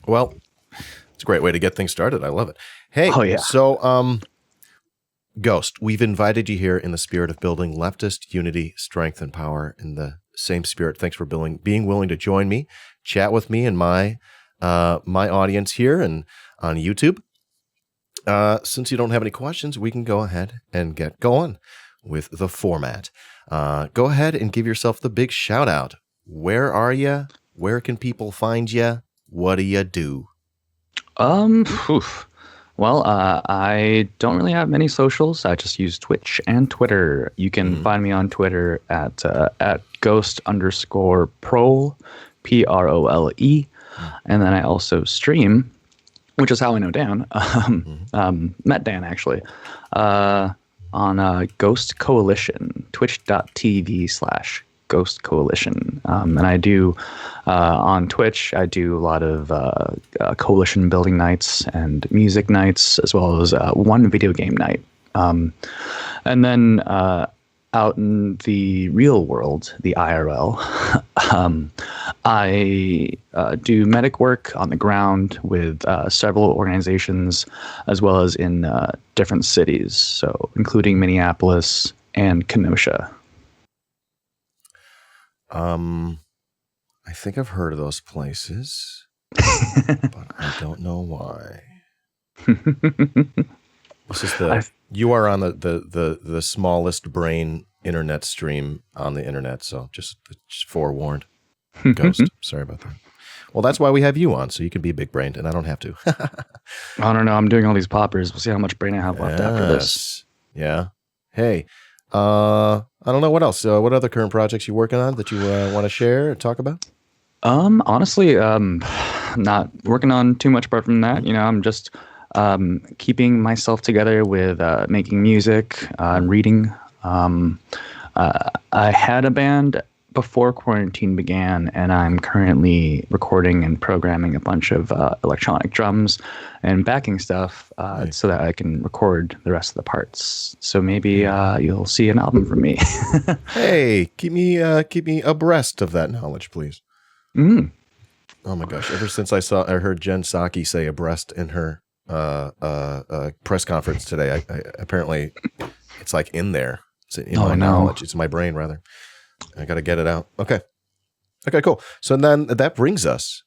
Well, it's a great way to get things started. I love it. Hey, Oh, yeah. so Ghost, we've invited you here in the spirit of building leftist unity, strength, and power. In the same spirit, thanks for being willing to join me, chat with me and my audience here and on YouTube. Since you don't have any questions, we can go ahead and get going with the format. Go ahead and give yourself the big shout out. Where are you? Where can people find you? What do you do? Well, I don't really have many socials. I just use Twitch and Twitter. You can find me on Twitter at ghost_prole, PROLE. And then I also stream, which is how I know Dan, met Dan actually, on Ghost Coalition, twitch.tv/Ghost Coalition. And I do, on Twitch, I do a lot of coalition building nights and music nights, as well as one video game night. And then out in the real world, the IRL, I do medic work on the ground with several organizations, as well as in different cities, so including Minneapolis and Kenosha. I think I've heard of those places, but I don't know why. This is you are on the smallest brain internet stream on the internet, so just forewarned. Ghost, sorry about that. Well, that's why we have you on, so you can be big brained, and I don't have to. I don't know. I'm doing all these poppers. We'll see how much brain I have left after this. Yeah. Hey, I don't know what else. What other current projects you working on that you want to share or talk about? Honestly, not working on too much apart from that. I'm just keeping myself together with making music and reading. I had a band before quarantine began, and I'm currently recording and programming a bunch of electronic drums and backing stuff so that I can record the rest of the parts. So maybe you'll see an album from me. Hey, keep me abreast of that knowledge, please. Oh my gosh! Ever since I heard Jen Psaki say abreast in her press conference today, I apparently it's like in there. It's in my knowledge. It's my brain rather. I got to get it out. Okay, cool. So then that brings us,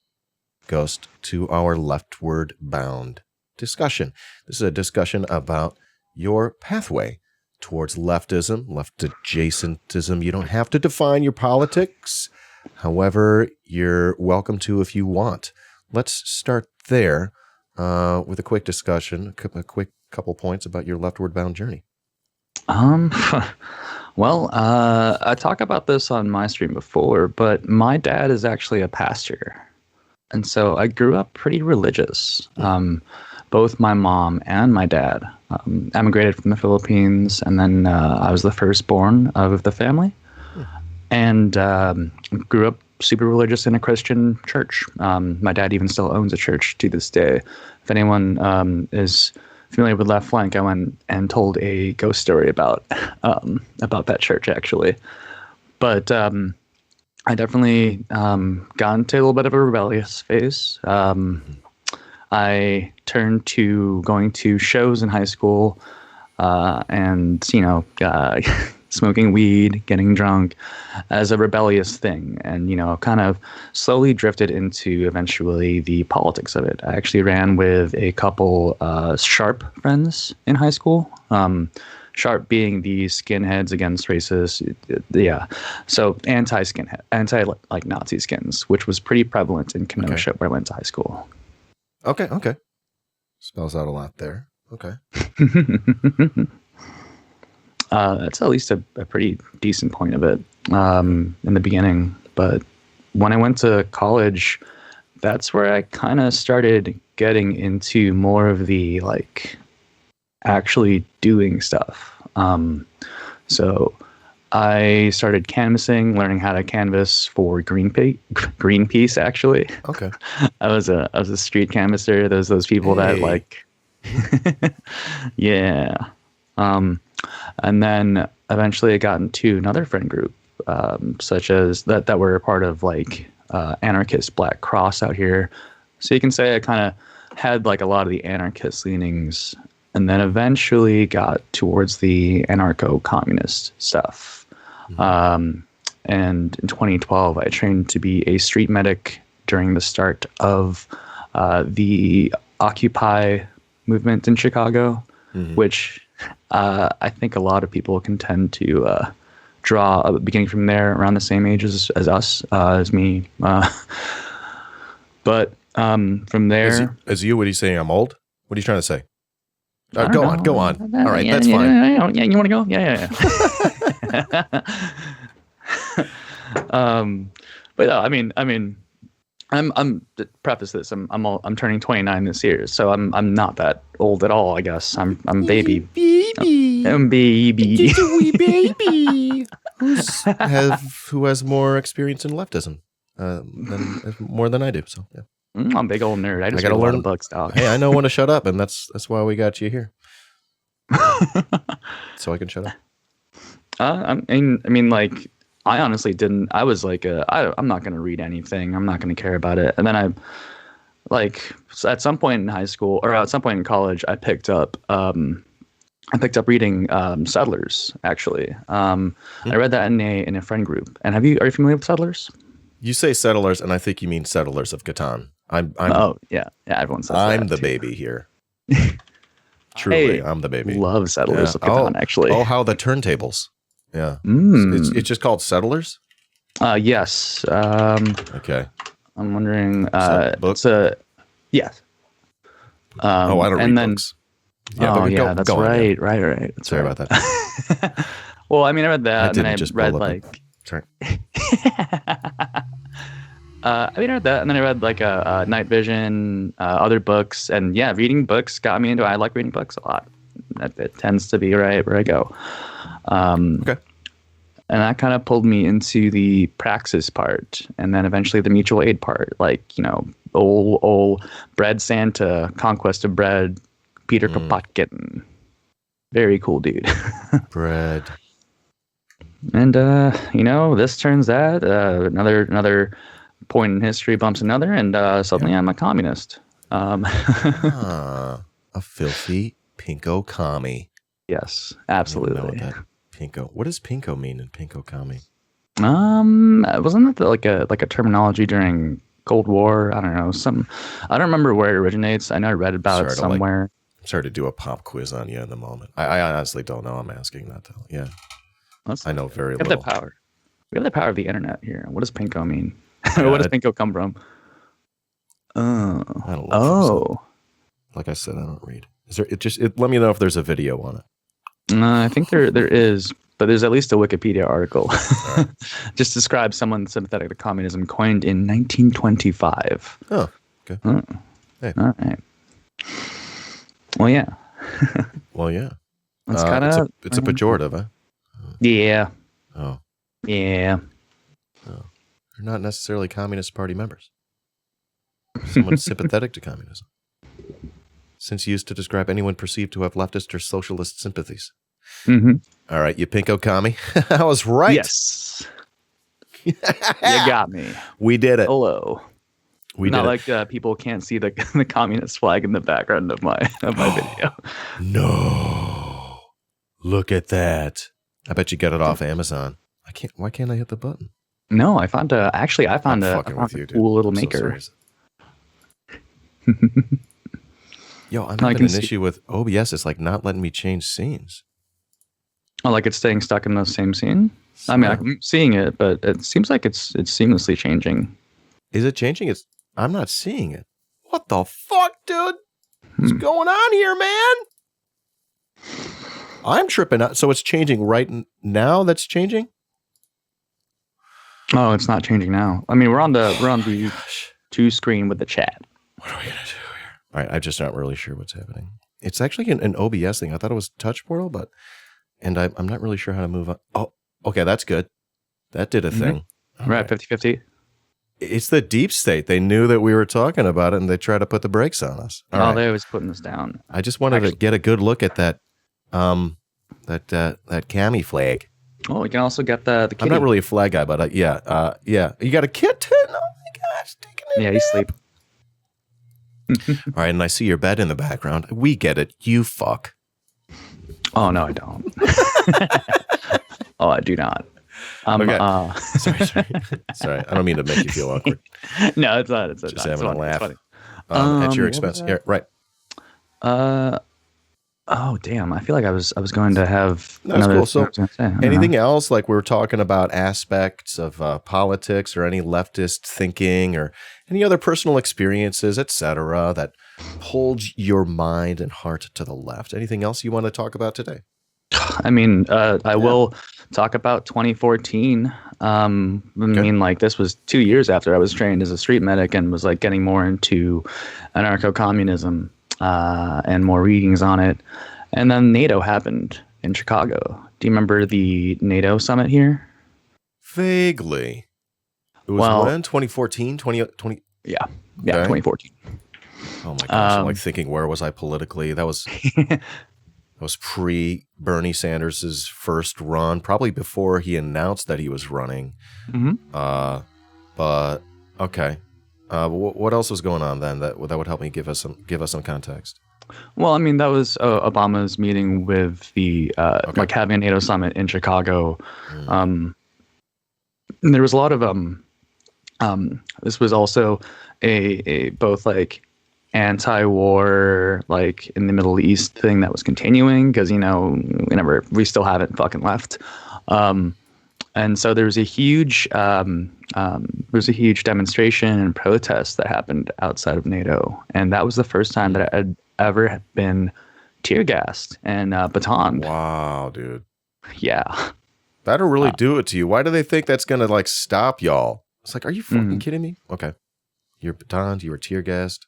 Ghost, to our leftward bound discussion. This is a discussion about your pathway towards leftism, left adjacentism. You don't have to define your politics. However, you're welcome to if you want. Let's start there with a quick discussion, a quick couple points about your leftward bound journey. Well, I talk about this on my stream before, but my dad is actually a pastor. And so I grew up pretty religious. Both my mom and my dad emigrated from the Philippines, and then I was the firstborn of the family. And grew up super religious in a Christian church. My dad even still owns a church to this day. If anyone is familiar with Left Flank, I went and told a ghost story about that church, actually. But I definitely got into a little bit of a rebellious phase. I turned to going to shows in high school and, smoking weed, getting drunk as a rebellious thing, and kind of slowly drifted into eventually the politics of it. I actually ran with a couple Sharp friends in high school. Sharp being the skinheads against racists, so anti-skinhead, like Nazi skins, which was pretty prevalent in Kenosha where I went to high school. Okay. Spells out a lot there. Okay. That's at least a pretty decent point of it in the beginning. But when I went to college, that's where I kind of started getting into more of the actually doing stuff. So I started canvassing, learning how to canvas for Greenpeace. Actually, okay. I was a street canvasser. There's those people that yeah. And then eventually I got into another friend group, such as that were a part of anarchist Black Cross out here, So you can say I kind of had like a lot of the anarchist leanings, and then eventually got towards the anarcho-communist stuff. And in 2012, I trained to be a street medic during the start of the Occupy movement in Chicago, which I think a lot of people can tend to draw, beginning from there, around the same age as us, as me. But from there... As you, what are you saying? I'm old? What are you trying to say? Go on. All right, yeah, that's yeah, fine. Yeah, you want to go? Yeah. But no, I mean, I'm to preface this. I'm turning 29 this year, so I'm not that old at all. I guess I'm baby. I'm baby. Just a wee baby who has more experience in leftism more than I do. So yeah. I'm a big old nerd. I just read a lot of books, dog. Hey, I know when to shut up, and that's why we got you here. So I can shut up. I mean, like, I honestly didn't. I was like, I'm not going to read anything. I'm not going to care about it. And then at some point in high school, or at some point in college, I picked up reading Settlers. Actually, I read that in a friend group. And are you familiar with Settlers? You say Settlers, and I think you mean Settlers of Catan. Oh yeah, everyone says I'm that the too. Baby here. Truly, I'm the baby. Love Settlers of Catan, actually. Oh, how the turntables. Yeah. It's just called Settlers? Yes. Okay. I'm wondering. Books? Yes. I don't read books. Yeah, that's right. Yeah. Right. That's Sorry right. about that. Well, I mean, I read that, and then I read like... Sorry. I read that, and then I read like a Night Vision, other books, and yeah, reading books got me into it. I like reading books a lot. It tends to be right where I go. Okay. And that kind of pulled me into the praxis part, and then eventually the mutual aid part, like, old Bread Santa, Conquest of Bread, Peter Kropotkin. Very cool dude. Bread. And this turns that, another point in history bumps another, and suddenly I'm a communist. A filthy pinko commie. Yes, absolutely. Pinko. What does pinko mean in pinko commie? Wasn't that like a terminology during Cold War? I don't know. I don't remember where it originates. I know I read about it somewhere. I'm sorry to do a pop quiz on you in the moment. I honestly don't know. I'm asking that though. Yeah. I know very little. We have the power of the internet here. What does pinko mean? What does pinko come from? I don't know. Like I said, I don't read. Is there? Let me know if there's a video on it. I think there is, but there's at least a Wikipedia article. Right. Just describes someone sympathetic to communism, coined in 1925. Oh, okay. Hey. All right. Well, yeah. That's kind of it's a pejorative, huh? Yeah. Oh. Yeah. Oh. They're not necessarily Communist Party members. Someone sympathetic to communism. Since used to describe anyone perceived to have leftist or socialist sympathies. Mm-hmm. All right, you pinko commie. I was right. Yes. You got me. We did it. Hello. Not like people can't see the communist flag in the background of my video. No. Look at that. I bet you get it off Amazon. Why can't I hit the button? No, I found a cool little maker. Yo, I'm having an issue with OBS. It's like not letting me change scenes. Oh, like it's staying stuck in the same scene? I mean, I'm seeing it, but it seems like it's seamlessly changing. Is it changing? I'm not seeing it. What the fuck, dude? What's going on here, man? I'm tripping out. So it's changing right now? That's changing? Oh, it's not changing now. I mean, we're on the two screen with the chat. What are we gonna do here? All right, I'm just not really sure what's happening. It's actually an OBS thing. I thought it was Touch Portal, and I'm not really sure how to move on. Oh, okay, that's good. That did a thing. Right, 50-50. It's the deep state. They knew that we were talking about it, and they tried to put the brakes on us. Right. They was putting us down. I just wanted to get a good look at that cami flag. Oh, we can also get the kitty. I'm not really a flag guy, but yeah. You got a kitten? Oh my gosh, taking a nap. He's asleep. right, and I see your bed in the background. We get it. You fuck. Oh, no, I don't. Oh, I do not. Okay. Sorry. I don't mean to make you feel awkward. No, it's not. It's just not. having It's a laugh. funny. At your expense. Yeah, right. Oh, damn. I feel like I was going to have That's another cool. So thing I was gonna say. anything else? Like we were talking about aspects of politics or any leftist thinking or any other personal experiences, etc., that hold your mind and heart to the left. Anything else you want to talk about today? I mean, I will talk about 2014. I mean, like this was 2 years after I was trained as a street medic and was like getting more into anarcho-communism and more readings on it. And then NATO happened in Chicago. Do you remember the Nato Summit here? Vaguely. It was when? 2014? 2020? Yeah, 2014. Oh my gosh, I'm like thinking, where was I politically? That was pre Bernie Sanders' first run, probably before he announced that he was running. But okay, what else was going on then that would help me give us some context? Well, I mean, that was Obama's meeting with the like having a NATO summit in Chicago. And there was a lot of this was also a both like anti-war, like in the Middle East thing that was continuing because we still haven't fucking left. And so there was a huge demonstration and protest that happened outside of NATO, and that was the first time that I had ever been tear gassed and batoned. Wow, dude. Yeah, that'll really do it to you. Why do they think that's gonna like stop y'all? It's like, are you fucking kidding me? Okay, you're batoned. You were tear gassed.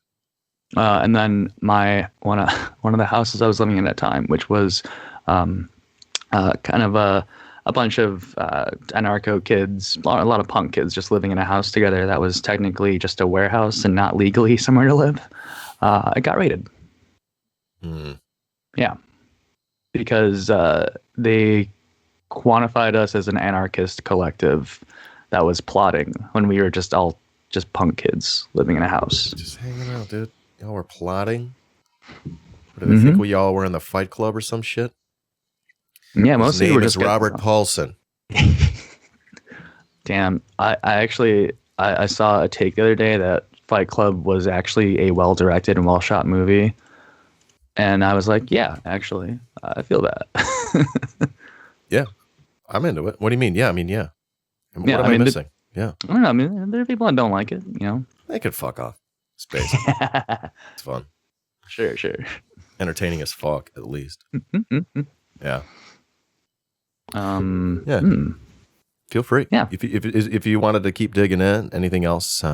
And then one of the houses I was living in at the time, which was kind of a bunch of anarcho kids, a lot of punk kids just living in a house together that was technically just a warehouse and not legally somewhere to live. I got raided. Yeah. Because they quantified us as an anarchist collective that was plotting when we were just punk kids living in a house. Just hanging out, dude. Y'all were plotting? What do they think we all were in the Fight Club or some shit? Yeah, His name is Robert Paulson. Damn, I actually saw a take the other day that Fight Club was actually a well-directed and well-shot movie. And I was like, yeah, actually, I feel that. Yeah, I'm into it. What do you mean? Yeah, I mean, yeah. What am I missing? Yeah. I don't know. I mean, there are people that don't like it, They could fuck off. Space. It's fun. Sure. Entertaining as fuck, at least. Yeah. Feel free. Yeah. If you wanted to keep digging in, anything else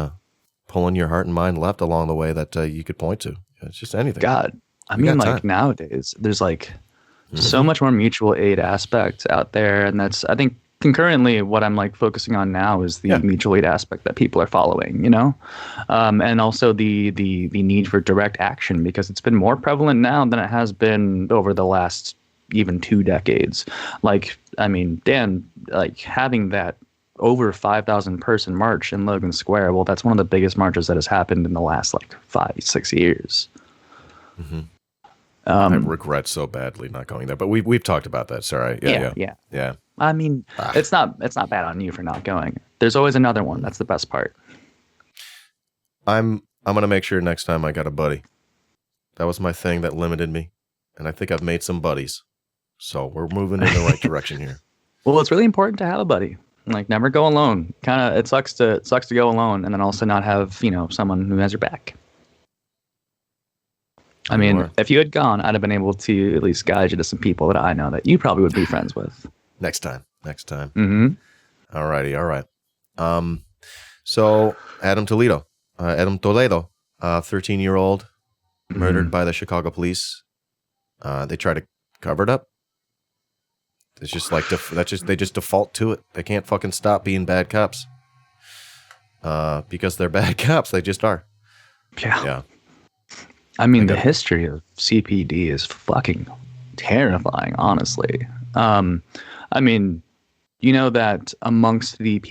pulling your heart and mind left along the way that you could point to? It's just anything. God, I mean, like nowadays, there's like so much more mutual aid aspect out there, and that's I think concurrently what I'm like focusing on now is the mutual aid aspect that people are following, and also the need for direct action because it's been more prevalent now than it has been over the last even 2 decades. Like, I mean, Dan, like having that over 5,000 person march in Logan Square, well, that's one of the biggest marches that has happened in the last like 5-6 years. I regret so badly not going there, but we've talked about that. Sorry. Yeah. I mean, it's not bad on you for not going. There's always another one. That's the best part. I'm gonna make sure next time I got a buddy. That was my thing that limited me, and I think I've made some buddies. So we're moving in the right direction here. Well, it's really important to have a buddy. Like, never go alone. Kind of, it sucks to go alone, and then also not have someone who has your back. I mean, if you had gone, I'd have been able to at least guide you to some people that I know that you probably would be friends with. Next time. All right. So Adam Toledo, 13-year-old, murdered by the Chicago police. They try to cover it up. It's just like they just default to it. They can't fucking stop being bad cops. Because they're bad cops. They just are. Yeah. I mean, the history of CPD is fucking terrifying, honestly. I mean, that amongst the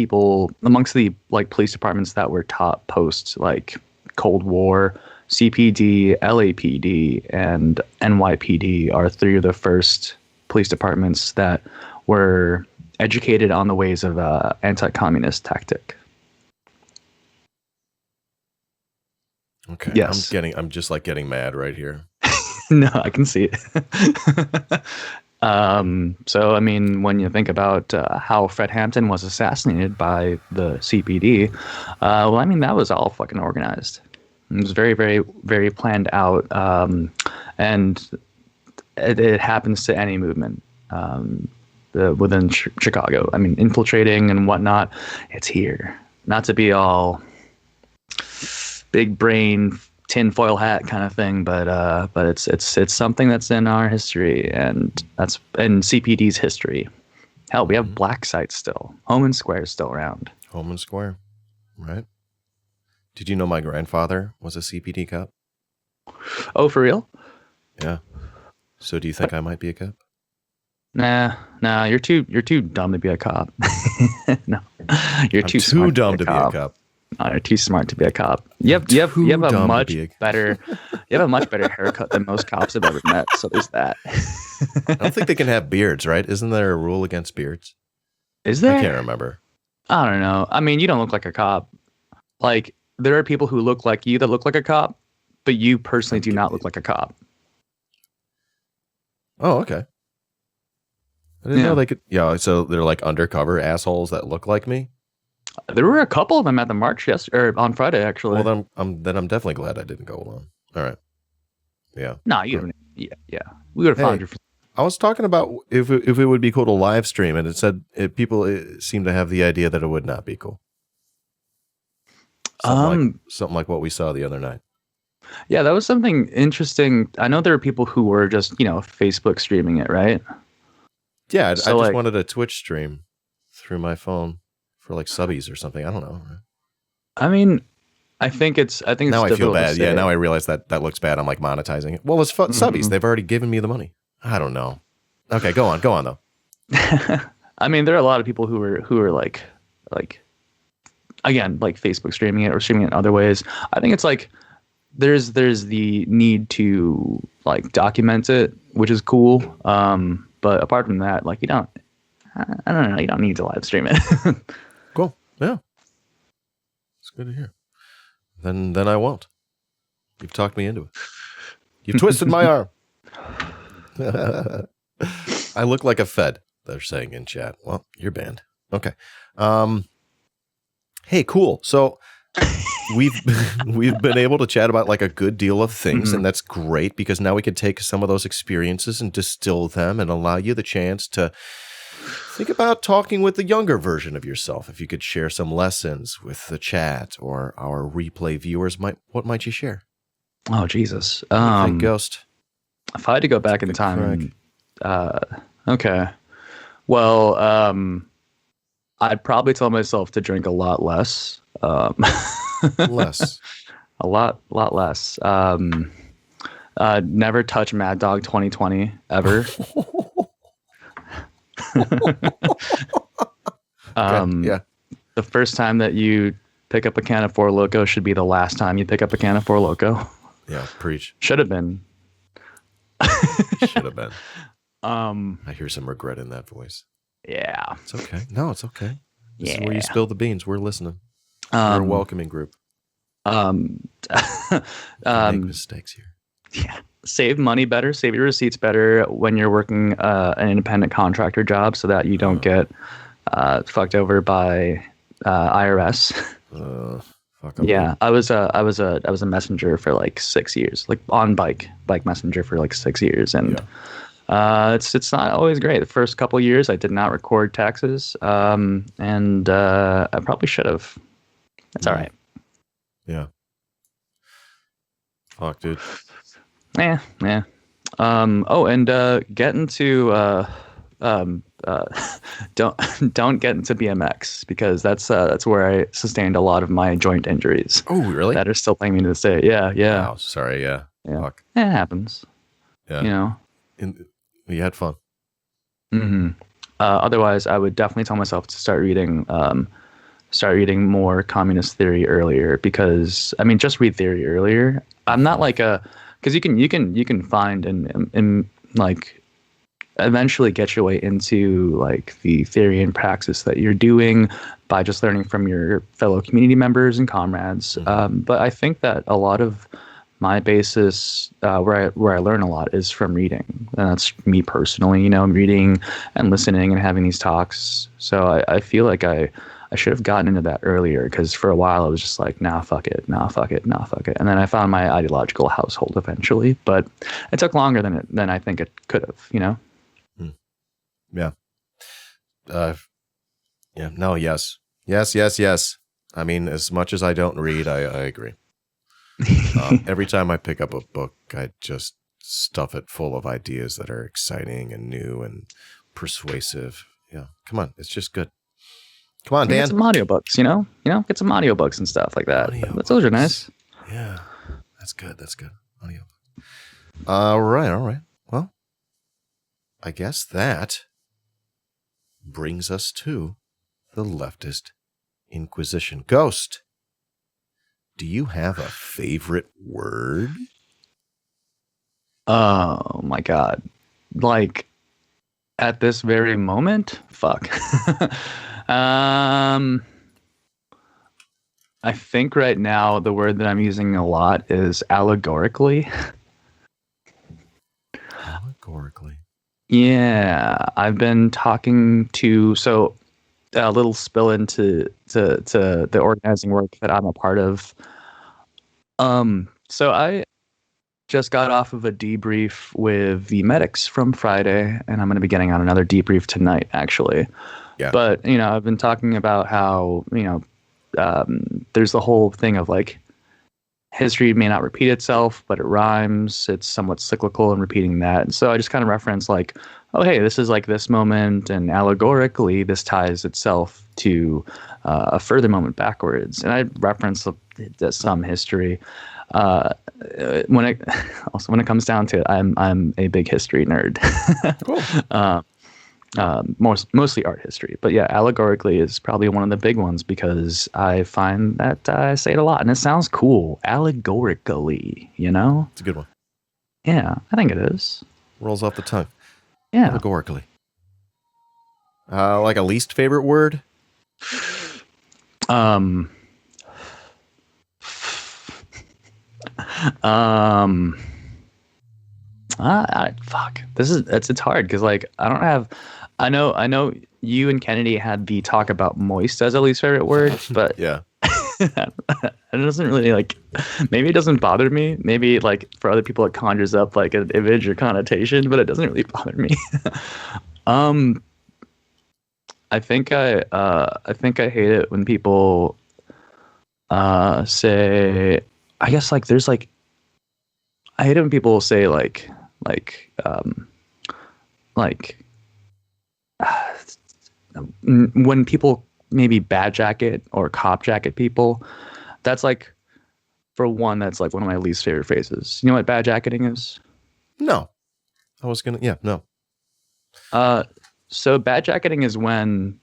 like police departments that were top post like Cold War CPD, LAPD, and NYPD are three of the first police departments that were educated on the ways of anti-communist tactic. Okay. Yes. I'm just like getting mad right here. No, I can see it. So, I mean, when you think about how Fred Hampton was assassinated by the CPD, well, I mean, that was all fucking organized. It was very, very, very planned out. And it happens to any movement within Chicago. I mean, infiltrating and whatnot, it's here. Not to be all big brain tinfoil hat kind of thing, but it's something that's in our history, and that's in CPD's history. Hell, we have black sites still. Homan Square is still around. Homan Square, right? Did you know my grandfather was a CPD cop? Oh, for real? Yeah. So do you think I might be a cop? Nah, you're too dumb to be a cop. No, you're too dumb to be a cop. You're too smart to be a cop. You have a much better haircut than most cops I've ever met. So there's that. I don't think they can have beards, right? Isn't there a rule against beards? Is there? I can't remember. I don't know. I mean, you don't look like a cop. Like, there are people who look like you that look like a cop, but you personally do not look like a cop. Oh, okay. I didn't know they could. Yeah, so they're like undercover assholes that look like me. There were a couple of them at the march on Friday, actually. Well, then I'm definitely glad I didn't go alone. All right. Yeah. No, you don't. Yeah. We would have found you. I was talking about if it would be cool to live stream, and it said people seem to have the idea that it would not be cool. Something like what we saw the other night. Yeah, that was something interesting. I know there are people who were just, Facebook streaming it, right? Yeah, I just wanted a Twitch stream through my phone for like subbies or something. I don't know. I mean, I think it's now I feel bad. Yeah, now I realize that looks bad. I'm like monetizing it. Well, it's subbies. They've already given me the money. I don't know. Okay, go on though. I mean, there are a lot of people who are like again, like Facebook streaming it or streaming it in other ways. I think it's like there's the need to like document it, which is cool. But apart from that, like I don't know, you don't need to live stream it. Cool. Yeah. It's good to hear. Then I won't. You've talked me into it. You've twisted my arm. I look like a Fed, they're saying in chat. Well, you're banned. Okay. Hey, cool. So we've been able to chat about like a good deal of things, and that's great because now we can take some of those experiences and distill them and allow you the chance to think about talking with the younger version of yourself. If you could share some lessons with the chat or our replay viewers, what might you share? Oh, Jesus. Ghost. If I had to go back in time, okay. Well, I'd probably tell myself to drink a lot less. Less. A lot less. Never touch Mad Dog 2020 ever. Yeah. The first time that you pick up a can of Four Loko should be the last time you pick up a can of Four Loko. Yeah, preach. Should have been. Should have been. I hear some regret in that voice. Yeah. It's okay. No, it's okay. This is where you spill the beans. We're listening. We're a welcoming group. Make mistakes here. Yeah. Save money better. Save your receipts better when you're working an independent contractor job, so that you don't get fucked over by IRS. Yeah, I was a messenger for like 6 years, like on bike messenger for like 6 years, and it's not always great. The first couple of years, I did not record taxes, and I probably should have. That's all right. Yeah. Fuck, dude. Yeah. Oh, and get into don't get into BMX, because that's where I sustained a lot of my joint injuries. Oh, really? That are still playing me to this day. Yeah. Wow, sorry. Yeah. Fuck. It happens. Yeah. You had fun. Otherwise, I would definitely tell myself to start reading start reading more communist theory earlier, because I mean, just read theory earlier. I'm not like because you can find and like eventually get your way into like the theory and praxis that you're doing by just learning from your fellow community members and comrades. But I think that a lot of my basis, where I learn a lot, is from reading. And that's me personally, reading and listening and having these talks. So I feel like I should have gotten into that earlier, because for a while I was just like, nah, fuck it, nah, fuck it, nah, fuck it. And then I found my ideological household eventually, but it took longer than I think it could have. Yeah. Yeah. No, yes. Yes. I mean, as much as I don't read, I agree. Every time I pick up a book, I just stuff it full of ideas that are exciting and new and persuasive. Yeah. Come on. It's just good. Come on, Dan. Get some audiobooks, get some audiobooks and stuff like that. Those are nice. Yeah. That's good. Audio. All right. Well, I guess that brings us to the Leftist Inquisition. Ghost, do you have a favorite word? Oh my God. Like at this very moment? Fuck. I think right now the word that I'm using a lot is allegorically. Allegorically. Yeah, I've been talking to, so a little spill into the organizing work that I'm a part of. So I just got off of a debrief with the medics from Friday, and I'm going to be getting on another debrief tonight, actually. Yeah. But, I've been talking about how, there's the whole thing of like, history may not repeat itself, but it rhymes. It's somewhat cyclical in repeating that. And so I just kind of reference like, oh, hey, this is like this moment, and allegorically, this ties itself to a further moment backwards. And I reference some history. When it comes down to it, I'm a big history nerd. Cool. Mostly art history, but yeah, allegorically is probably one of the big ones, because I find that I say it a lot and it sounds cool. Allegorically, It's a good one. Yeah, I think it is. Rolls off the tongue. Yeah. Allegorically. Like a least favorite word? Fuck. It's hard, because like I know you and Kennedy had the talk about moist as a least favorite word, but yeah. it doesn't really like, maybe it doesn't bother me. Maybe like for other people it conjures up like an image or connotation, but it doesn't really bother me. I think I hate it when people say, I guess like there's like, I hate it when people say like when people maybe bad jacket or cop jacket people. That's like, for one, that's like one of my least favorite phrases. You know what bad jacketing is? No. I was gonna, yeah, no. So bad jacketing is when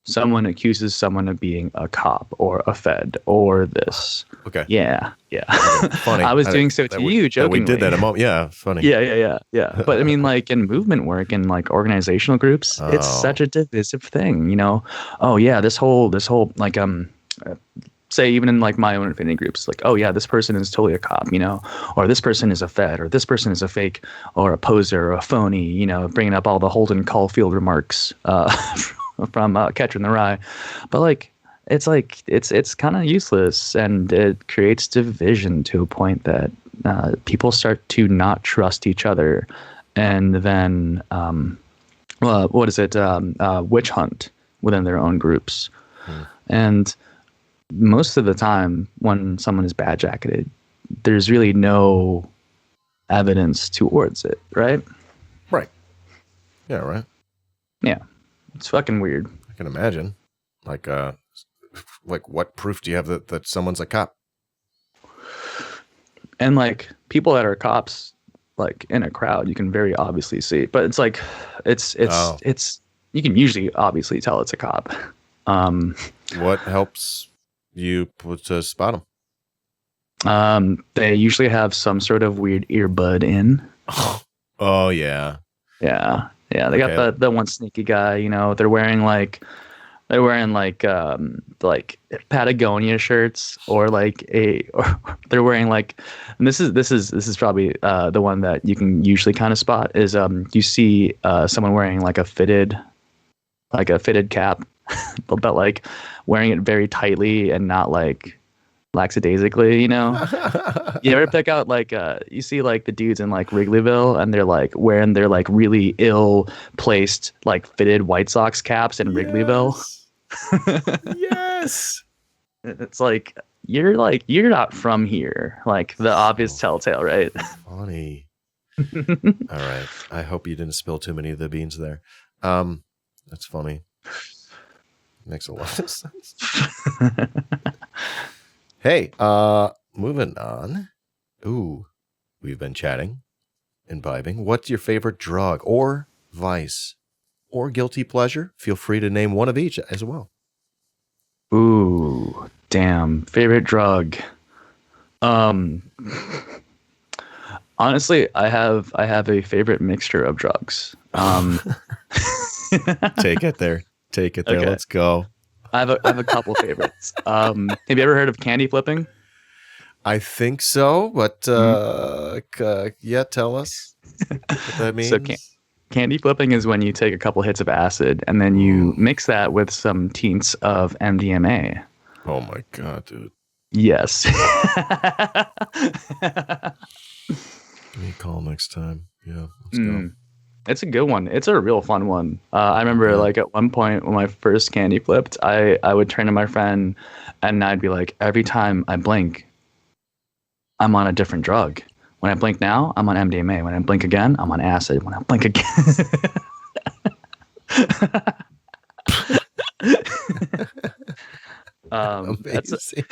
someone accuses someone of being a cop or a fed or this. Okay. Yeah. Okay. Funny. I was doing so to you, jokingly. We did that a moment. Yeah, funny. Yeah. But I mean, like in movement work and like organizational groups, it's such a divisive thing, Oh yeah, this whole like say even in like my own affinity groups, like, oh yeah, this person is totally a cop, or this person is a fed, or this person is a fake, or a poser, or a phony, bringing up all the Holden Caulfield remarks from Catcher in the Rye. But like, it's kind of useless, and it creates division to a point that people start to not trust each other, and then witch hunt within their own groups. And most of the time when someone is bad jacketed, there's really no evidence towards it, right? Right. Yeah, right. Yeah. It's fucking weird. I can imagine. Like what proof do you have that someone's a cop? And like people that are cops, like in a crowd, you can very obviously see. But it's like it's you can usually obviously tell it's a cop. What helps you to spot them? They usually have some sort of weird earbud in. Oh yeah. Yeah. They got the one sneaky guy, you know, they're wearing like Patagonia shirts, or they're wearing like, and this is probably the one that you can usually kind of spot is you see someone wearing like a fitted cap, but like wearing it very tightly and not like lackadaisically, you know. You ever pick out like you see like the dudes in like Wrigleyville and they're like wearing their like really ill placed like fitted White Sox caps in Wrigleyville? Yes. It's like you're not from here, like the obvious telltale, right? Funny. All right, I hope you didn't spill too many of the beans there. That's funny. Makes a lot of sense. Hey, moving on. Ooh, we've been chatting and vibing. What's your favorite drug or vice or guilty pleasure? Feel free to name one of each as well. Ooh, damn. Favorite drug. Honestly, I have a favorite mixture of drugs. Take it there. Okay. Let's go. I have a couple favorites. Have you ever heard of candy flipping? I think so, but yeah, tell us what that means. So candy flipping is when you take a couple hits of acid and then you mix that with some tints of MDMA. Oh my god, dude. Yes. Give me a call next time. Yeah, let's go. It's a good one. It's a real fun one. I remember like at one point when I first candy flipped, I would turn to my friend and I'd be like, every time I blink, I'm on a different drug. When I blink now, I'm on MDMA. When I blink again, I'm on acid. When I blink again. Amazing.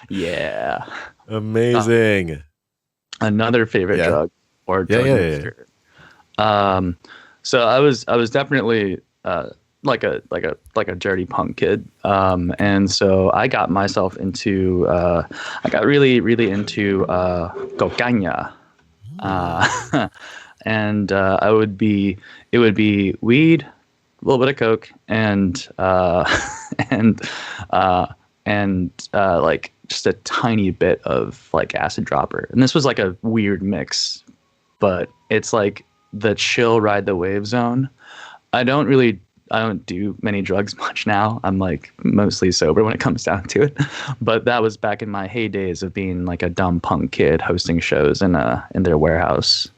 Yeah. Amazing. Another favorite drug or drug mixture. So I was definitely like a dirty punk kid. And so I got myself into I got really into cocaña. And it would be weed, a little bit of coke, and like just a tiny bit of like acid dropper. And this was like a weird mix, but it's like the chill ride the wave zone. I don't do many drugs much now. I'm like mostly sober when it comes down to it. But that was back in my heydays of being like a dumb punk kid hosting shows in their warehouse.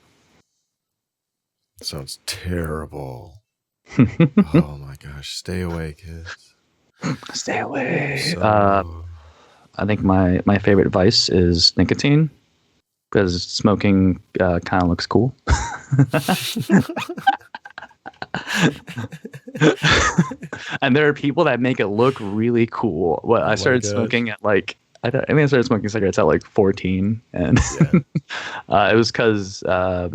Sounds terrible. Oh my gosh. Stay away, kids. Stay away. I think my favorite vice is nicotine, because smoking kind of looks cool. And there are people that make it look really cool. Well, I started smoking at like, I think I started smoking cigarettes at like 14, and it was because what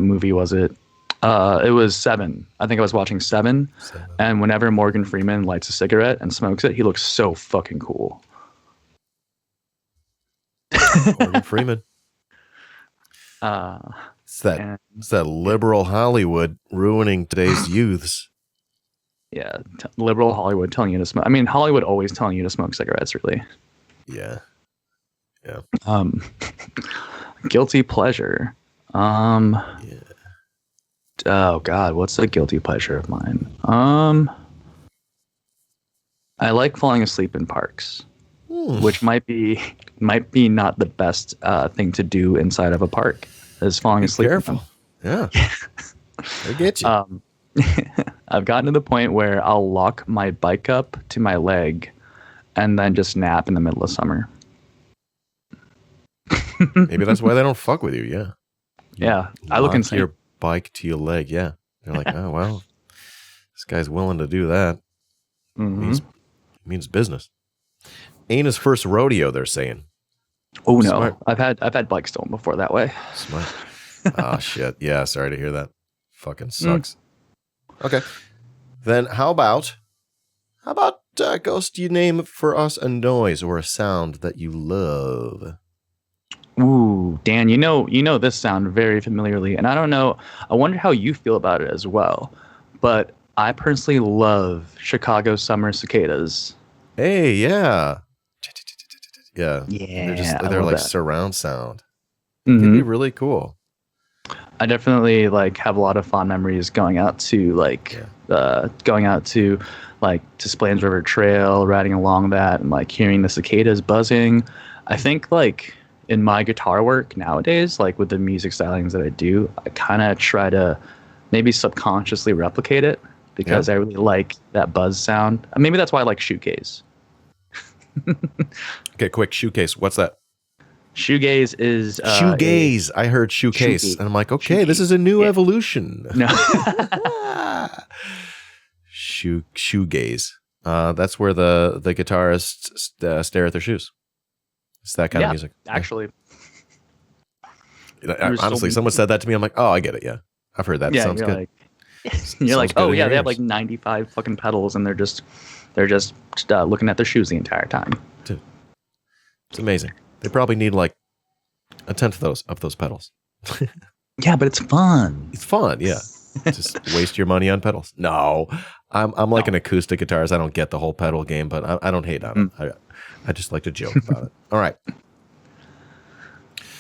movie was it? It was Seven. I think I was watching Seven, and whenever Morgan Freeman lights a cigarette and smokes it, he looks so fucking cool. Morgan Freeman. It's that liberal Hollywood ruining today's youths. Yeah, liberal Hollywood telling you to smoke. I mean, Hollywood always telling you to smoke cigarettes, really. Yeah. Guilty pleasure. Oh God, what's a guilty pleasure of mine? I like falling asleep in parks, which might be not the best thing to do inside of a park. Is falling asleep. Careful. Yeah. I get you. I've gotten to the point where I'll lock my bike up to my leg and then just nap in the middle of summer. Maybe that's why they don't fuck with you. Yeah. Yeah. I look insane. Your bike to your leg. Yeah. They're like, oh, well, this guy's willing to do that. Means business. Ain't his first rodeo, they're saying. Oh, no. Smart. I've had bikes stolen before that way. Smart. Oh, shit. Yeah. Sorry to hear that. Fucking sucks. Okay. Then how about Ghost? You name for us a noise or a sound that you love. Ooh, Dan, you know this sound very familiarly, and I don't know. I wonder how you feel about it as well. But I personally love Chicago summer cicadas. Hey, yeah. Yeah. Yeah, I they're love like that. surround sound. It can be Mm-hmm. really cool. I definitely like have a lot of fond memories going out to to Splains River Trail, riding along that, and like hearing the cicadas buzzing. I think like in my guitar work nowadays, like with the music stylings that I do, I kind of try to maybe subconsciously replicate it Yeah. because I really like that buzz sound. Maybe that's why I like shoegaze. Okay, quick shoegaze. What's that? Shoegaze is Shoegaze. I heard shoegaze, and I'm like, okay, this is a new evolution. No. Shoegaze. That's where the guitarists stare at their shoes. It's that kind of music. Actually. Honestly, someone said that to me. I'm like, oh, I get it. Yeah, I've heard that. Yeah, Sounds good. You're like, oh yeah, they have like 95 fucking pedals, and they're just looking at their shoes the entire time. Dude, it's amazing. They probably need like a tenth of those pedals. Yeah, but it's fun. It's fun. Yeah, just waste your money on pedals. No, I'm like an acoustic guitarist. I don't get the whole pedal game, but I don't hate on it. I just like to joke about it. All right.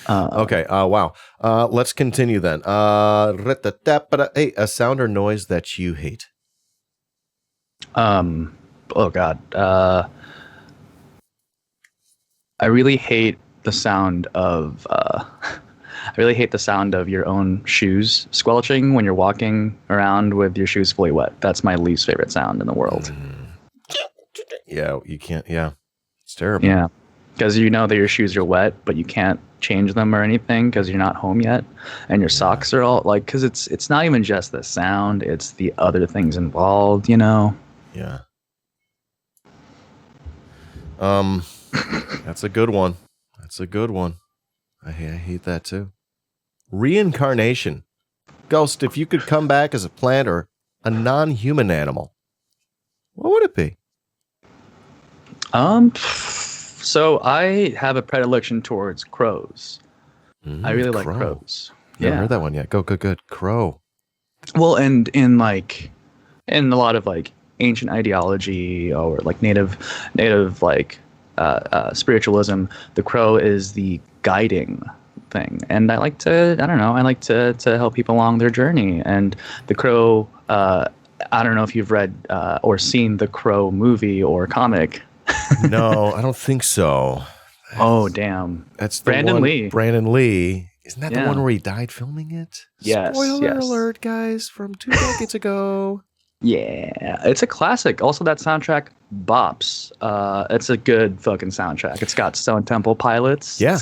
Okay. Wow. Let's continue then. Hey, a sound or noise that you hate. Oh God. I really hate the sound of. I really hate the sound of your own shoes squelching when you're walking around with your shoes fully wet. That's my least favorite sound in the world. Yeah, you can't. Yeah, it's terrible. Yeah, because you know that your shoes are wet, but you can't change them or anything because you're not home yet, and your socks are all like. Because it's not even just the sound; it's the other things involved. You know. Yeah. That's a good one. I hate that too. Reincarnation. Ghost, if you could come back as a plant or a non-human animal, what would it be? So I have a predilection towards crows. I really like crows. Never heard that one yet. Good. Crow. Well, and in a lot of like ancient ideology or like native like spiritualism, the crow is the guiding thing, and I like to help people along their journey. And the crow, I don't know if you've read or seen the Crow movie or comic. No, I don't think so. Oh damn, that's Brandon Lee. Brandon Lee, isn't that the one where he died filming it? Yes. Spoiler alert, guys, from 2 decades ago. Yeah, it's a classic. Also, that soundtrack bops. It's a good fucking soundtrack. It's got Stone Temple Pilots. Yeah,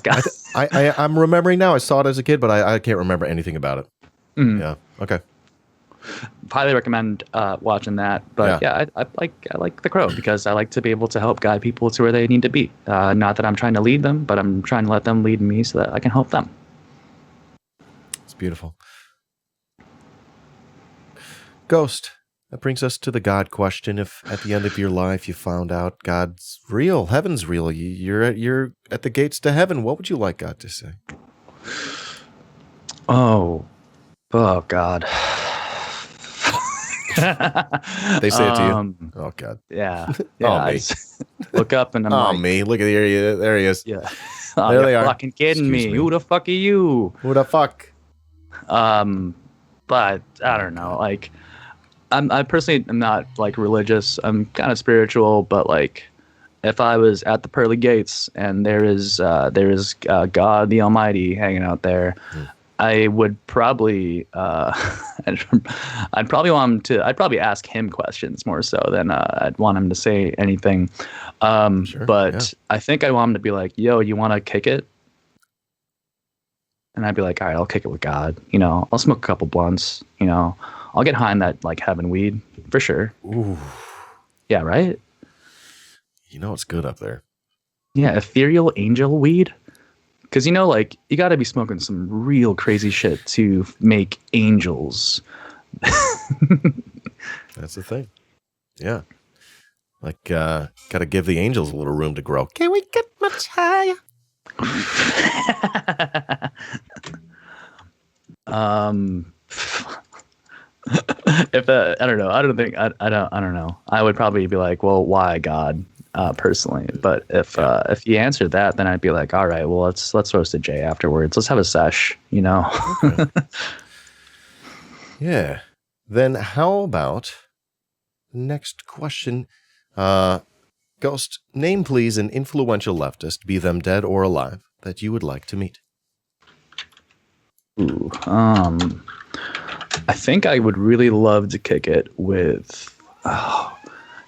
I'm remembering now. I saw it as a kid, but I can't remember anything about it. Mm. Yeah. Okay. Highly recommend watching that. But yeah, I like The Crow because I like to be able to help guide people to where they need to be. Not that I'm trying to lead them, but I'm trying to let them lead me so that I can help them. It's beautiful. Ghost. That brings us to the God question. If at the end of your life you found out God's real, heaven's real, you're at the gates to heaven, what would you like God to say? Oh God. They say it to you. Oh God. Yeah. Oh me. Look up and I'm like, me. Look at the area. There he is. Yeah. There they are. Fucking kidding me. Who the fuck are you? Who the fuck? But I don't know. Like, I personally am not like religious. I'm kind of spiritual, but like, if I was at the pearly gates and there is God the Almighty hanging out there, I would probably I'd probably want him to. I'd probably ask him questions more so than I'd want him to say anything. But I think I want him to be like, "Yo, you want to kick it?" And I'd be like, "All right, I'll kick it with God. You know, I'll smoke a couple blunts. You know, I'll get high on that like heaven weed for sure." Ooh. Yeah, right. You know it's good up there. Yeah, ethereal angel weed. Because, you know, like, you got to be smoking some real crazy shit to make angels. That's the thing. Yeah. Like, got to give the angels a little room to grow. Can we get much higher? If I don't know, I don't know. I would probably be like, well, why God, personally? But if you answered that, then I'd be like, all right, well, let's roast a J afterwards. Let's have a sesh, you know. Okay. Yeah. Then how about next question? Ghost, name please an influential leftist, be them dead or alive, that you would like to meet. Ooh, I think I would really love to kick it with,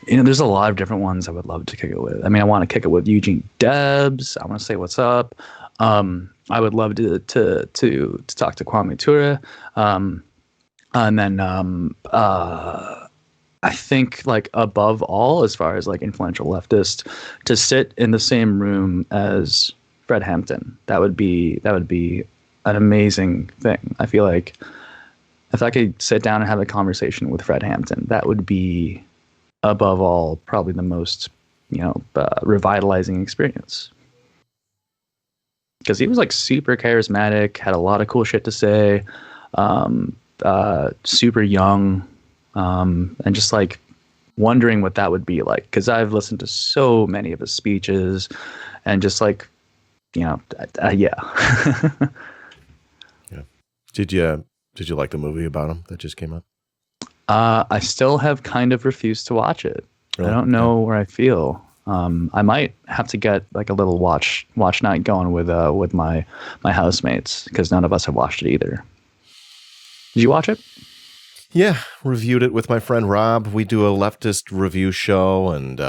there's a lot of different ones I would love to kick it with. I mean, I want to kick it with Eugene Debs. I want to say what's up. I would love to talk to Kwame Ture. And then I think, like, above all, as far as like influential leftist, to sit in the same room as Fred Hampton. That would be an amazing thing. I feel like if I could sit down and have a conversation with Fred Hampton, that would be, above all, probably the most, revitalizing experience. Because he was like super charismatic, had a lot of cool shit to say, super young, and just like wondering what that would be like. Because I've listened to so many of his speeches, and just like, yeah. Yeah. Did you like the movie about him that just came out? I still have kind of refused to watch it. Really? I don't know where I feel. I might have to get like a little watch night going with my housemates, because none of us have watched it either. Did you watch it? Yeah, reviewed it with my friend Rob. We do a leftist review show, and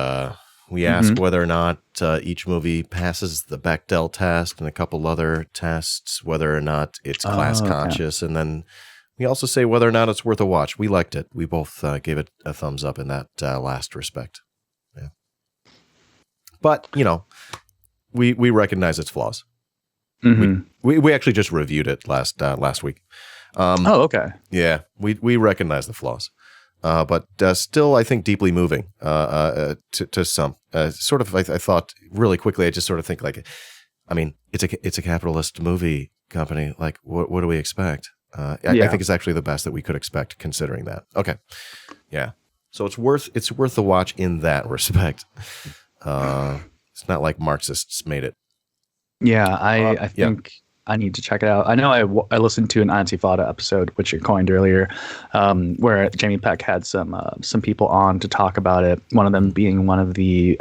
we ask whether or not each movie passes the Bechdel test and a couple other tests, whether or not it's class conscious, and then we also say whether or not it's worth a watch. We liked it. We both gave it a thumbs up in that last respect. Yeah. But, we recognize its flaws. Mm-hmm. We actually just reviewed it last week. Okay. Yeah, we recognize the flaws. But still, I think, deeply moving to some. Sort of, I thought really quickly, I just sort of think like, I mean, it's a capitalist movie company. Like, what do we expect? I think it's actually the best that we could expect, considering that. Okay, yeah. So it's worth the watch in that respect. It's not like Marxists made it. Yeah, I think I need to check it out. I know I listened to an Antifada episode, which you coined earlier, where Jamie Peck had some people on to talk about it. One of them being one of the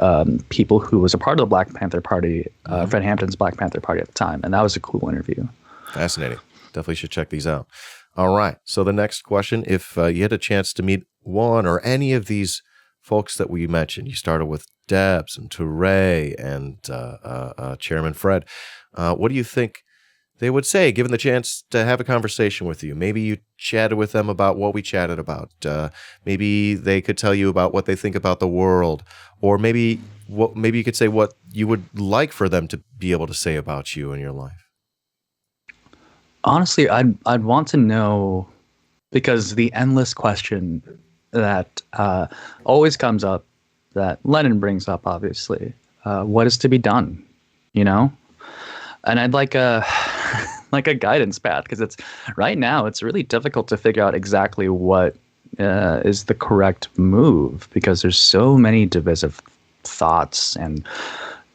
people who was a part of the Black Panther Party, Fred Hampton's Black Panther Party at the time, and that was a cool interview. Fascinating. Definitely should check these out. All right. So the next question, if you had a chance to meet one or any of these folks that we mentioned, you started with Debs and Touré and Chairman Fred, what do you think they would say, given the chance to have a conversation with you? Maybe you chatted with them about what we chatted about. Maybe they could tell you about what they think about the world, or maybe you could say what you would like for them to be able to say about you and your life. Honestly, I'd want to know, because the endless question that always comes up, that Lenin brings up, obviously, what is to be done, And I'd like a guidance path, because it's right now it's really difficult to figure out exactly what is the correct move, because there's so many divisive thoughts, and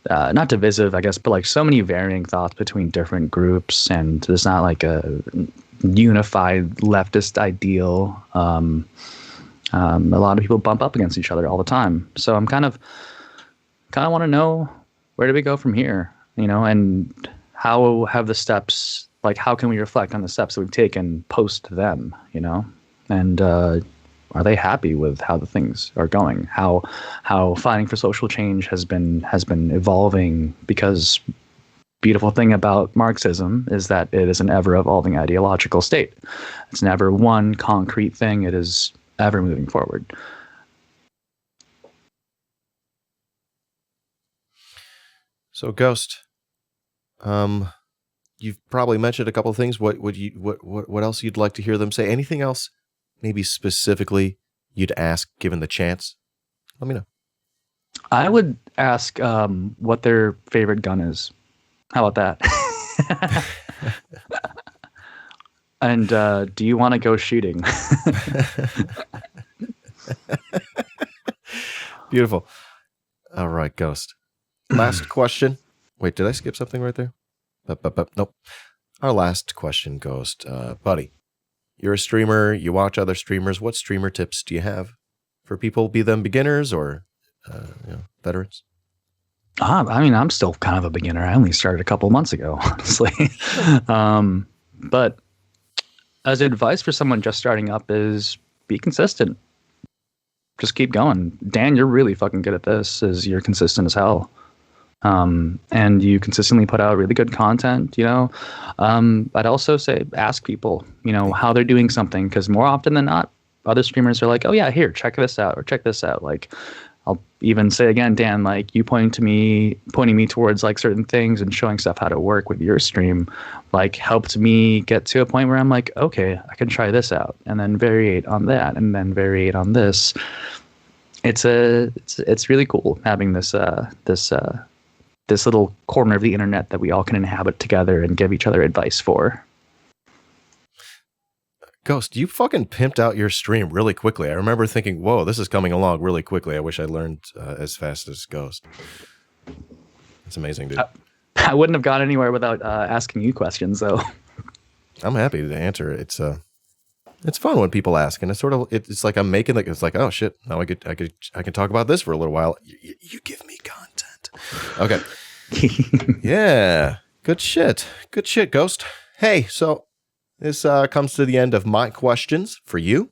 not divisive, I guess, but like so many varying thoughts between different groups, and there's not like a unified leftist ideal. A lot of people bump up against each other all the time, so I'm kind of want to know, where do we go from here, and how have the steps, like how can we reflect on the steps that we've taken post them, and are they happy with how the things are going? How fighting for social change has been evolving, because beautiful thing about Marxism is that it is an ever evolving ideological state. It's never one concrete thing. It is ever moving forward. So, Ghost, you've probably mentioned a couple of things. What else you'd like to hear them say? Anything else, maybe specifically, you'd ask given the chance? Let me know. I would ask what their favorite gun is. How about that? And do you want to go shooting? Beautiful. All right, Ghost. Last question. Wait, did I skip something right there? Nope. Our last question, Ghost. Buddy, you're a streamer. You watch other streamers. What streamer tips do you have for people, be them beginners or veterans? I mean, I'm still kind of a beginner. I only started a couple months ago, honestly. But as advice for someone just starting up is be consistent. Just keep going. Dan, you're really fucking good at this, as you're consistent as hell. And you consistently put out really good content, I'd also say ask people, how they're doing something, because more often than not, other streamers are like, oh yeah, here, check this out or check this out. Like, I'll even say again, Dan, like you pointing me towards like certain things and showing stuff how to work with your stream, like helped me get to a point where I'm like, okay, I can try this out and then variate on that and then variate on this. It's really cool having this little corner of the internet that we all can inhabit together and give each other advice for. Ghost, you fucking pimped out your stream really quickly. I remember thinking, whoa, this is coming along really quickly. I wish I learned as fast as Ghost. It's amazing, dude. I wouldn't have gone anywhere without asking you questions, though. I'm happy to answer it. It's fun when people ask, and it's like I'm making it's like, oh shit, now I can talk about this for a little while. You give me content. Okay. Yeah. Good shit, Ghost. Hey, so this comes to the end of my questions for you.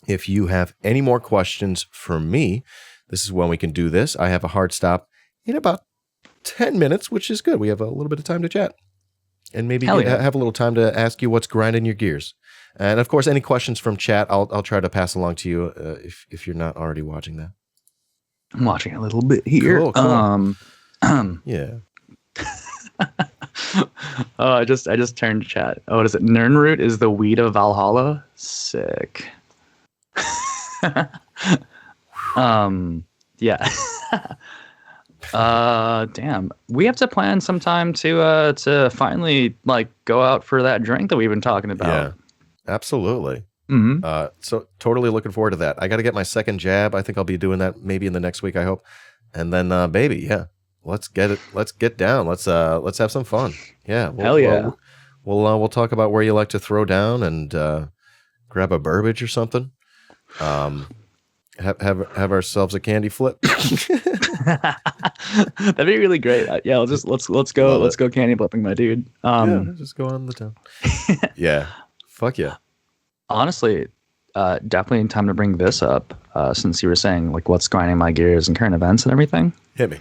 If you have any more questions for me, this is when we can do this. I have a hard stop in about 10 minutes, which is good. We have a little bit of time to chat. And maybe have a little time to ask you what's grinding your gears. And of course, any questions from chat, I'll try to pass along to you if you're not already watching that. I'm watching a little bit here. Cool. Yeah. Oh, I just turned to chat. Oh, what is it? Nirnroot is the weed of Valhalla. Sick. Yeah. Damn. We have to plan sometime to finally like go out for that drink that we've been talking about. Yeah, absolutely. Mm-hmm. So totally looking forward to that. I got to get my second jab. I think I'll be doing that maybe in the next week, I hope. And then, baby, yeah. Let's get it. Let's get down. Let's have some fun. Yeah. Hell yeah. We'll talk about where you like to throw down and grab a burbage or something. Have ourselves a candy flip. That'd be really great. Yeah. Let's go candy flipping, my dude. Yeah, just go on the town. Yeah. Fuck yeah. Honestly, definitely time to bring this up. Since you were saying like what's grinding my gears and current events and everything. Hit me.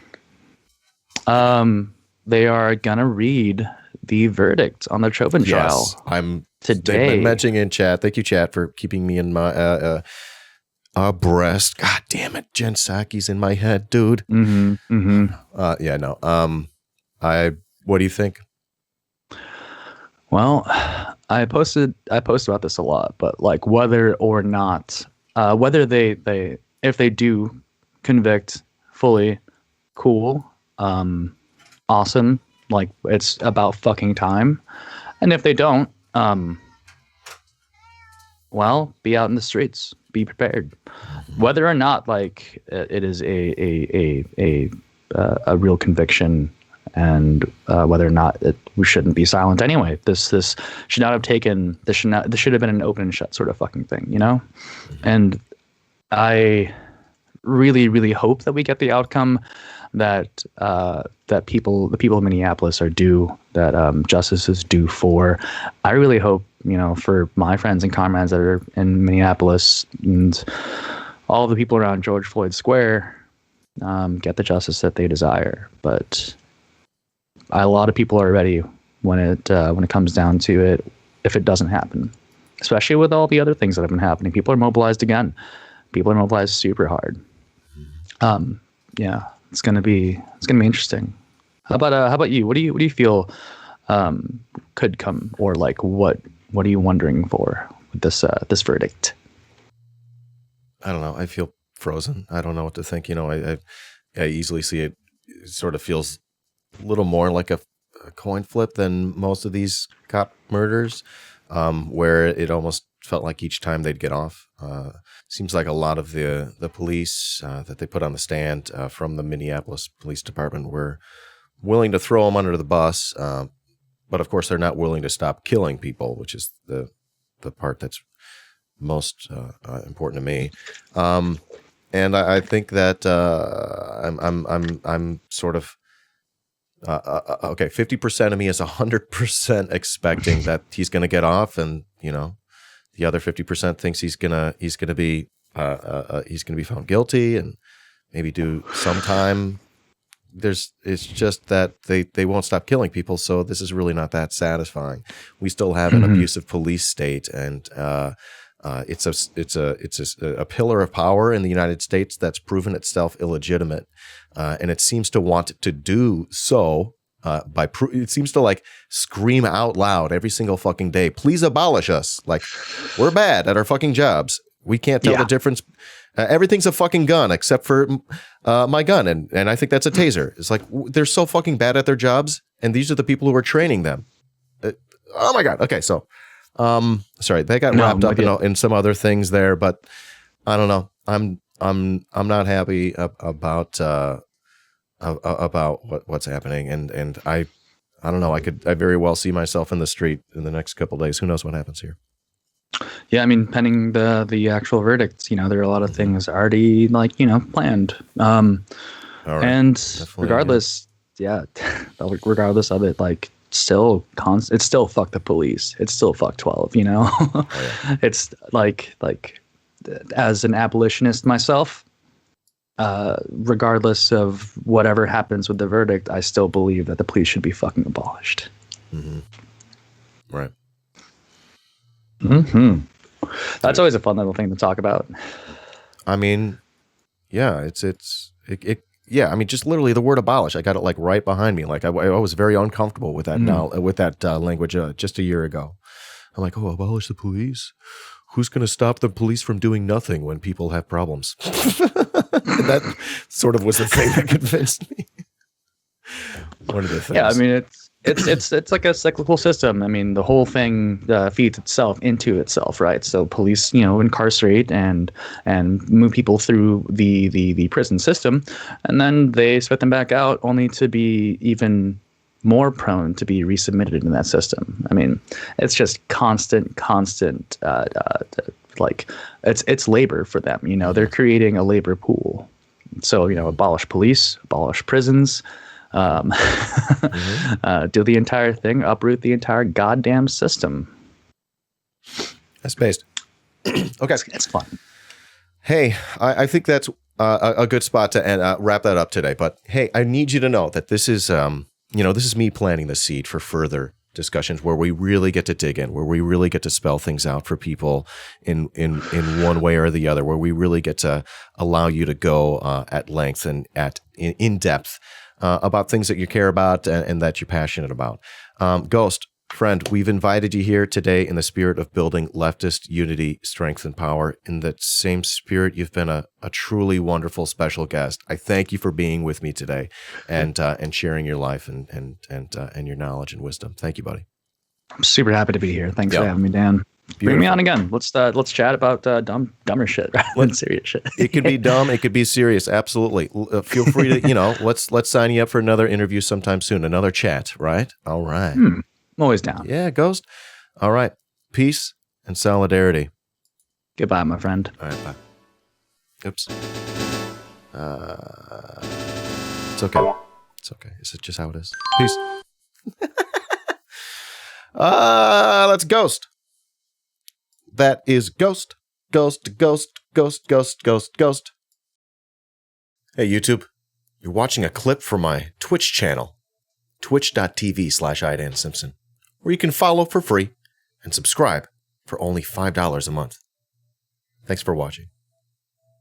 They are gonna read the verdict on the Chauvin trial. I'm today. They've been mentioning in chat. Thank you, chat, for keeping me in my abreast. God damn it, Jen Psaki's in my head, dude. Mm-hmm. Mm-hmm. Yeah, no. What do you think? Well, I posted about this a lot, but like whether or not, whether if they do convict fully, cool. Awesome. Like it's about fucking time. And if they don't, well, be out in the streets, be prepared. Whether or not like it is a real conviction, and whether or not we shouldn't be silent anyway. This should not have taken. This should have been an open and shut sort of fucking thing, And I really, really hope that we get the outcome that the people of Minneapolis are due, that justice is due for. I really hope, for my friends and comrades that are in Minneapolis and all of the people around George Floyd Square get the justice that they desire. But a lot of people are ready when it comes down to it, if it doesn't happen, especially with all the other things that have been happening. People are mobilized again. People are mobilized super hard. Yeah. It's gonna be interesting. How about you? What do you feel could come, or like what are you wondering for with this verdict? I don't know. I feel frozen. I don't know what to think. I easily see it. It sort of feels a little more like a coin flip than most of these cop murders, where it almost felt like each time they'd get off. Seems like a lot of the police that they put on the stand from the Minneapolis Police Department were willing to throw them under the bus, but of course they're not willing to stop killing people, which is the part that's most important to me. And I think that I'm sort of okay. 50% of me is 100% expecting that he's going to get off, and the other 50% thinks he's gonna be found guilty and maybe do some time. It's just that they won't stop killing people, so this is really not that satisfying. We still have an abusive police state, and it's a pillar of power in the United States that's proven itself illegitimate, and it seems to want to do so it seems to like scream out loud every single fucking day, please abolish us. Like, we're bad at our fucking jobs. We can't tell the difference. Everything's a fucking gun except for my gun. And I think that's a taser. It's like, they're so fucking bad at their jobs. And these are the people who are training them. Oh my God. Okay. So, sorry, they got wrapped up in some other things there, but I don't know. I'm not happy about what's happening. And I don't know. I very well see myself in the street in the next couple of days. Who knows what happens here? Yeah, I mean, pending the actual verdicts, there are a lot of things already planned. All right. And definitely, regardless regardless of it, like it's still fuck the police. It's still fuck 12, Oh, yeah. It's like as an abolitionist myself, regardless of whatever happens with the verdict, I still believe that the police should be fucking abolished. Mm-hmm. Right. Mm-hmm. That's always a fun little thing to talk about. I mean, yeah, yeah. I mean, just literally the word abolish. I got it like right behind me. Like I was very uncomfortable with that language just a year ago. I'm like, oh, abolish the police? Who's going to stop the police from doing nothing when people have problems? And that sort of was the thing that convinced me. One of the things. Yeah, I mean, it's like a cyclical system. I mean, the whole thing feeds itself into itself, right? So police, incarcerate and move people through the prison system, and then they spit them back out, only to be even more prone to be resubmitted in that system. I mean, it's just constant, like it's labor for them. They're creating a labor pool. So abolish police, abolish prisons. Do the entire thing, uproot the entire goddamn system. That's based. Okay. It's fun. Hey, I think that's a good spot to wrap that up today. But hey, I need you to know that this is, this is me planting the seed for further discussions where we really get to dig in, where we really get to spell things out for people in one way or the other, where we really get to allow you to go at length and in depth about things that you care about and that you're passionate about. Ghost, friend, we've invited you here today in the spirit of building leftist unity, strength, and power. In that same spirit, you've been a truly wonderful special guest. I thank you for being with me today and sharing your life and your knowledge and wisdom. Thank you, buddy. I'm super happy to be here. Thanks for having me, Dan. Beautiful. Bring me on again. Let's chat about dumber shit rather than serious shit. It could be dumb. It could be serious. Absolutely. Feel free to, let's sign you up for another interview sometime soon. Another chat, right? All right. I'm always down. Yeah, Ghost. All right. Peace and solidarity. Goodbye, my friend. All right, bye. Oops. It's okay. It's okay. Is it just how it is? Peace. Let's Ghost. That is Ghost. Ghost. Hey, YouTube. You're watching a clip from my Twitch channel, twitch.tv/iDanSimpson, where you can follow for free and subscribe for only $5 a month. Thanks for watching.